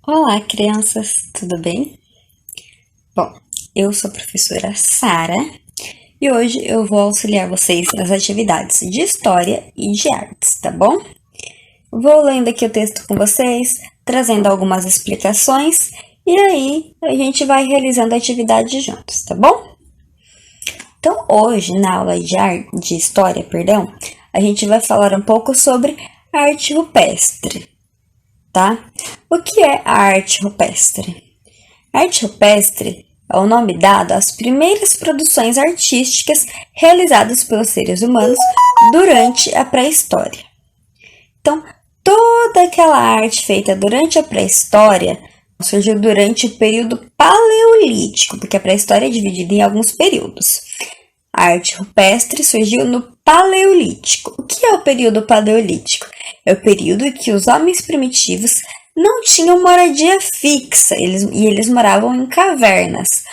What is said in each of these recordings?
Olá, crianças, tudo bem? Bom, eu sou a professora Sara e hoje eu vou auxiliar vocês nas atividades de História e de Artes, tá bom? Vou lendo aqui o texto com vocês, trazendo algumas explicações e aí a gente vai realizando a atividade juntos, tá bom? Então, hoje, na aula de História, a gente vai falar um pouco sobre arte rupestre, tá? O que é a arte rupestre? A arte rupestre é o nome dado às primeiras produções artísticas realizadas pelos seres humanos durante a pré-história. Então, toda aquela arte feita durante a pré-história surgiu durante o período paleolítico, porque a pré-história é dividida em alguns períodos. A arte rupestre surgiu no Paleolítico. O que é o período paleolítico? É o período em que os homens primitivos não tinham moradia fixa e eles moravam em cavernas.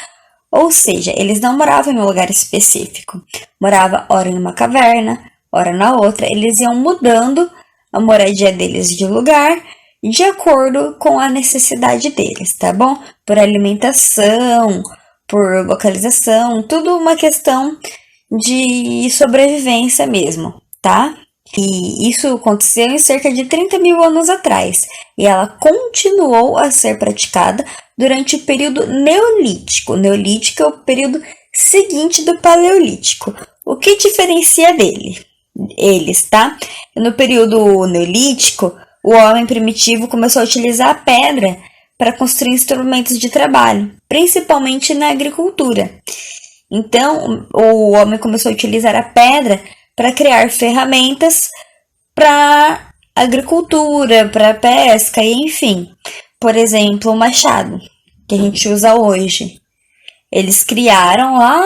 Ou seja, eles não moravam em um lugar específico. Morava ora em uma caverna, ora na outra. Eles iam mudando a moradia deles de lugar de acordo com a necessidade deles, tá bom? Por alimentação, por localização, tudo uma questão de sobrevivência mesmo, tá? E isso aconteceu em cerca de 30 mil anos atrás, e ela continuou a ser praticada durante o período Neolítico. O Neolítico é o período seguinte do Paleolítico. O que diferencia eles, tá? No período Neolítico, o homem primitivo começou a utilizar a pedra para construir instrumentos de trabalho, principalmente na agricultura. Então, o homem começou a utilizar a pedra para criar ferramentas para agricultura, para pesca, e enfim. Por exemplo, o machado, que a gente usa hoje. Eles criaram lá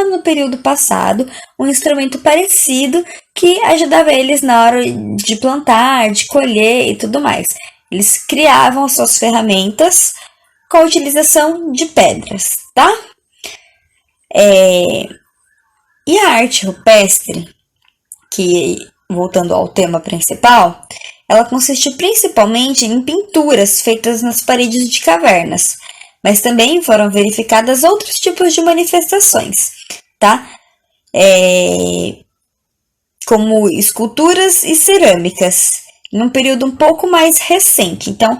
no período passado um instrumento parecido que ajudava eles na hora de plantar, de colher e tudo mais. Eles criavam suas ferramentas com a utilização de pedras, tá? E a arte rupestre, que, voltando ao tema principal, ela consiste principalmente em pinturas feitas nas paredes de cavernas, mas também foram verificadas outros tipos de manifestações, tá? Como esculturas e cerâmicas, num período um pouco mais recente. Então,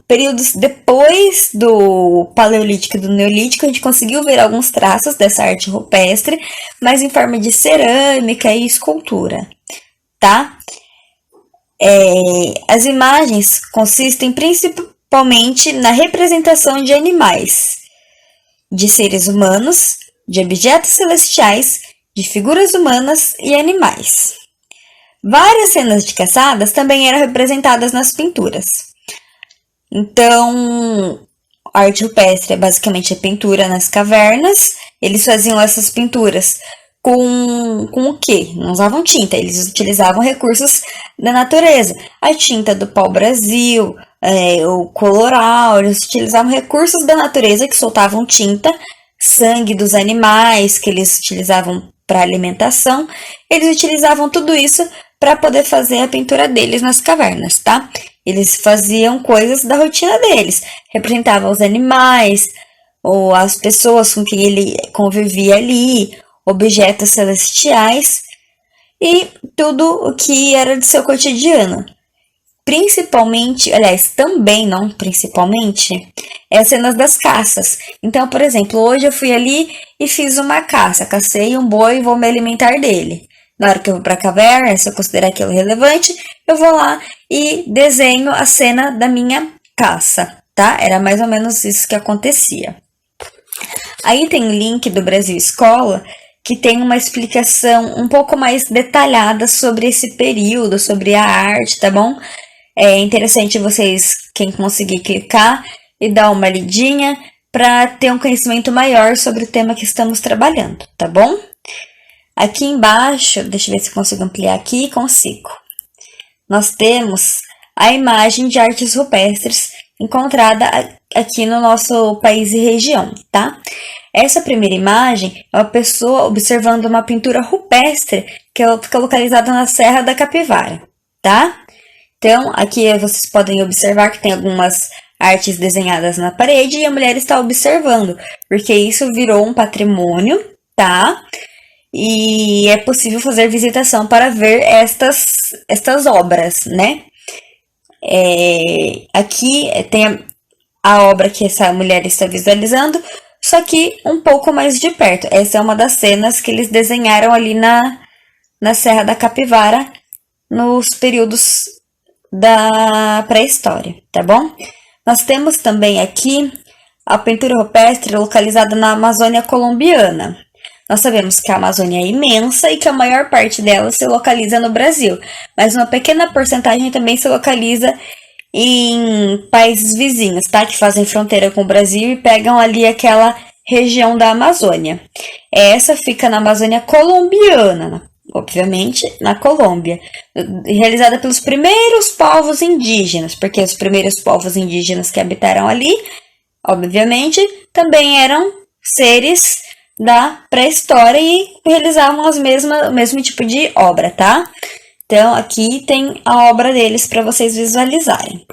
períodos depois do Paleolítico e do Neolítico, a gente conseguiu ver alguns traços dessa arte rupestre, mas em forma de cerâmica e escultura, tá? As imagens consistem principalmente na representação de animais, de seres humanos, de objetos celestiais, de figuras humanas e animais. Várias cenas de caçadas também eram representadas nas pinturas. Então, a arte rupestre é basicamente a pintura nas cavernas. Eles faziam essas pinturas com o quê? Não usavam tinta, eles utilizavam recursos da natureza. A tinta do pau-brasil, o coloral, eles utilizavam recursos da natureza que soltavam tinta, sangue dos animais que eles utilizavam para alimentação. Eles utilizavam tudo isso para poder fazer a pintura deles nas cavernas, tá? Eles faziam coisas da rotina deles, representavam os animais, ou as pessoas com quem ele convivia ali, objetos celestiais e tudo o que era de seu cotidiano. Principalmente, aliás, também, não principalmente, as cenas das caças. Então, por exemplo, hoje eu fui ali e fiz uma caça, cacei um boi e vou me alimentar dele. Na hora que eu vou para a caverna, se eu considerar aquilo relevante, eu vou lá e desenho a cena da minha caça, tá? Era mais ou menos isso que acontecia. Aí tem o link do Brasil Escola, que tem uma explicação um pouco mais detalhada sobre esse período, sobre a arte, tá bom? É interessante vocês, quem conseguir clicar e dar uma lidinha para ter um conhecimento maior sobre o tema que estamos trabalhando, tá bom? Aqui embaixo, deixa eu ver se eu consigo ampliar aqui, consigo. Nós temos a imagem de artes rupestres encontrada aqui no nosso país e região, tá? Essa primeira imagem é uma pessoa observando uma pintura rupestre que fica localizada na Serra da Capivara, tá? Então, aqui vocês podem observar que tem algumas artes desenhadas na parede e a mulher está observando, porque isso virou um patrimônio, tá? E é possível fazer visitação para ver estas obras, né? Aqui tem a obra que essa mulher está visualizando, só que um pouco mais de perto. Essa é uma das cenas que eles desenharam ali na Serra da Capivara, nos períodos da pré-história, tá bom? Nós temos também aqui a pintura rupestre localizada na Amazônia colombiana. Nós sabemos que a Amazônia é imensa e que a maior parte dela se localiza no Brasil, mas uma pequena porcentagem também se localiza em países vizinhos, tá? Que fazem fronteira com o Brasil e pegam ali aquela região da Amazônia. Essa fica na Amazônia colombiana, obviamente na Colômbia, realizada pelos primeiros povos indígenas, porque os primeiros povos indígenas que habitaram ali, obviamente, também eram seres da pré-história e realizavam o mesmo tipo de obra, tá? Então, aqui tem a obra deles para vocês visualizarem.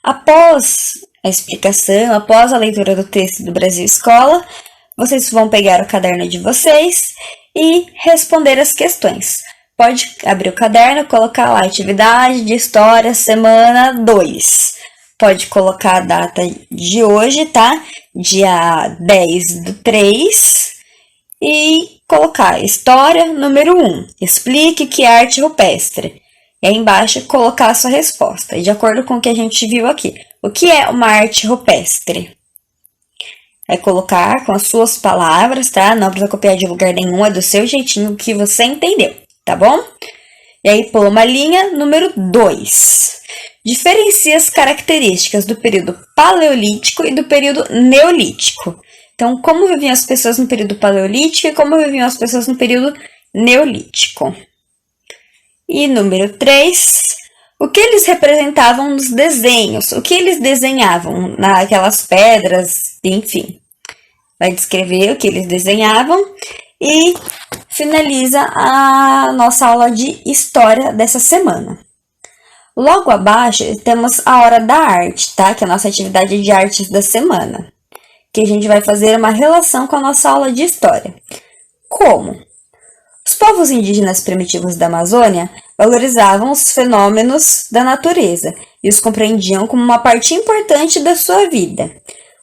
Após a explicação, após a leitura do texto do Brasil Escola, vocês vão pegar o caderno de vocês e responder as questões. Pode abrir o caderno, colocar lá atividade de história, semana 2. Pode colocar a data de hoje, tá? Dia 10/3. E colocar história número 1. Explique o que é arte rupestre. E aí embaixo colocar a sua resposta. E de acordo com o que a gente viu aqui. O que é uma arte rupestre? É colocar com as suas palavras, tá? Não precisa copiar de lugar nenhum, é do seu jeitinho que você entendeu, tá bom? E aí pula uma linha número 2. Diferencia as características do período paleolítico e do período neolítico. Então, como viviam as pessoas no período paleolítico e como viviam as pessoas no período neolítico. E número 3, o que eles representavam nos desenhos, o que eles desenhavam naquelas pedras, enfim. Vai descrever o que eles desenhavam e finaliza a nossa aula de história dessa semana. Logo abaixo temos a hora da arte, tá? Que é a nossa atividade de artes da semana. Que a gente vai fazer uma relação com a nossa aula de história. Como? Os povos indígenas primitivos da Amazônia valorizavam os fenômenos da natureza e os compreendiam como uma parte importante da sua vida.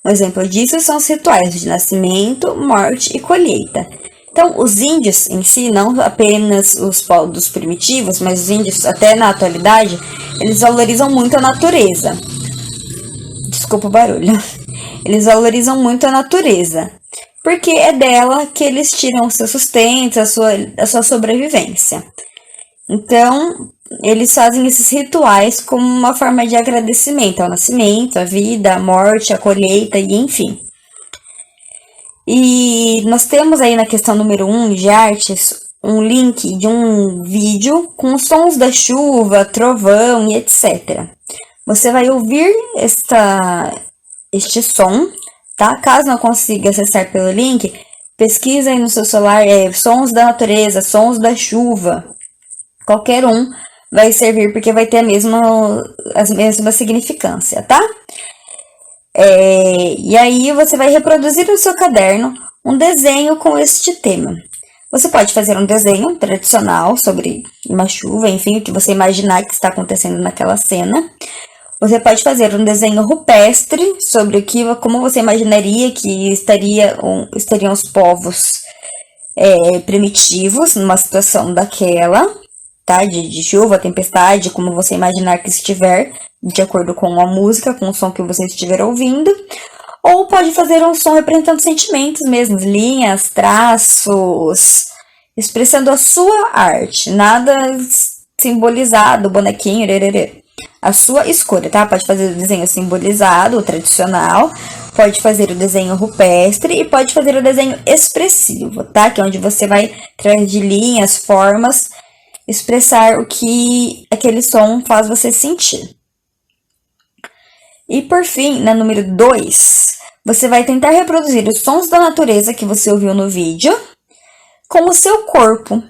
Um exemplo disso são os rituais de nascimento, morte e colheita. Então, os índios em si, não apenas os povos primitivos, mas os índios até na atualidade, eles valorizam muito a natureza. Desculpa o barulho. Eles valorizam muito a natureza, porque é dela que eles tiram o seu sustento, a sua sobrevivência. Então, eles fazem esses rituais como uma forma de agradecimento ao nascimento, à vida, à morte, à colheita e enfim. E nós temos aí na questão número 1 de artes um link de um vídeo com sons da chuva, trovão e etc. Você vai ouvir este som, tá? Caso não consiga acessar pelo link, pesquisa aí no seu celular sons da natureza, sons da chuva. Qualquer um vai servir porque vai ter a mesma significância, tá? E aí você vai reproduzir no seu caderno um desenho com este tema. Você pode fazer um desenho tradicional sobre uma chuva, enfim, o que você imaginar que está acontecendo naquela cena. Você pode fazer um desenho rupestre sobre como você imaginaria que estariam os povos primitivos numa situação daquela, tá? De chuva, tempestade, como você imaginar que estiver, de acordo com a música, com o som que você estiver ouvindo. Ou pode fazer um som representando sentimentos mesmo, linhas, traços, expressando a sua arte, nada simbolizado, bonequinho, a sua escolha, tá? Pode fazer o desenho simbolizado, o tradicional, pode fazer o desenho rupestre e pode fazer o desenho expressivo, tá? Que é onde você vai, através de linhas, formas, expressar o que aquele som faz você sentir. E por fim, na número 2, você vai tentar reproduzir os sons da natureza que você ouviu no vídeo com o seu corpo,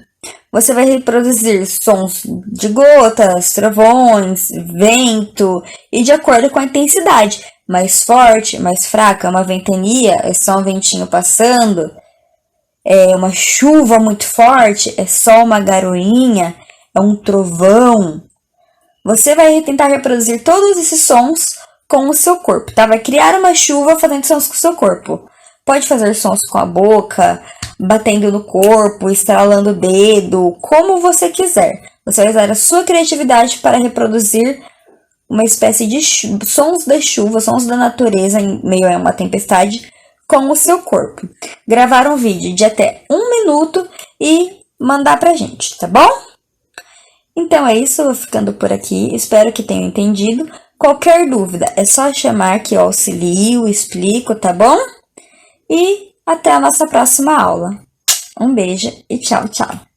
Você vai reproduzir sons de gotas, trovões, vento e de acordo com a intensidade. Mais forte, mais fraca, uma ventania, é só um ventinho passando. É uma chuva muito forte, é só uma garoinha, é um trovão. Você vai tentar reproduzir todos esses sons com o seu corpo, tá? Vai criar uma chuva fazendo sons com o seu corpo. Pode fazer sons com a boca, batendo no corpo, estralando o dedo, como você quiser. Você vai usar a sua criatividade para reproduzir uma espécie de sons da chuva, sons da natureza em meio a uma tempestade com o seu corpo. Gravar um vídeo de até 1 minuto e mandar pra gente, tá bom? Então é isso, vou ficando por aqui. Espero que tenham entendido. Qualquer dúvida é só chamar que eu auxilio, explico, tá bom? E até a nossa próxima aula. Um beijo e tchau, tchau!